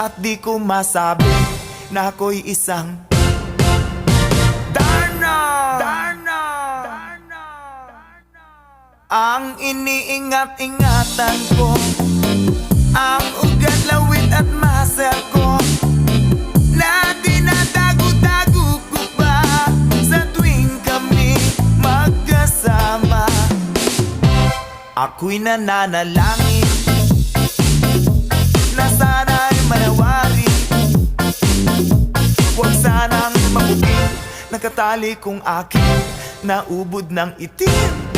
At di ko masabi na ako'y isang Darna. Ang iniingat-ingatan ko, ang ugat, lawit at muscle ko, na dinadago-dago ko pa sa tuwing kami magkasama. Ako'y nananalangin na sana'y manawari, huwag sanang mabugin, nakatali kong aking naubod ng itim.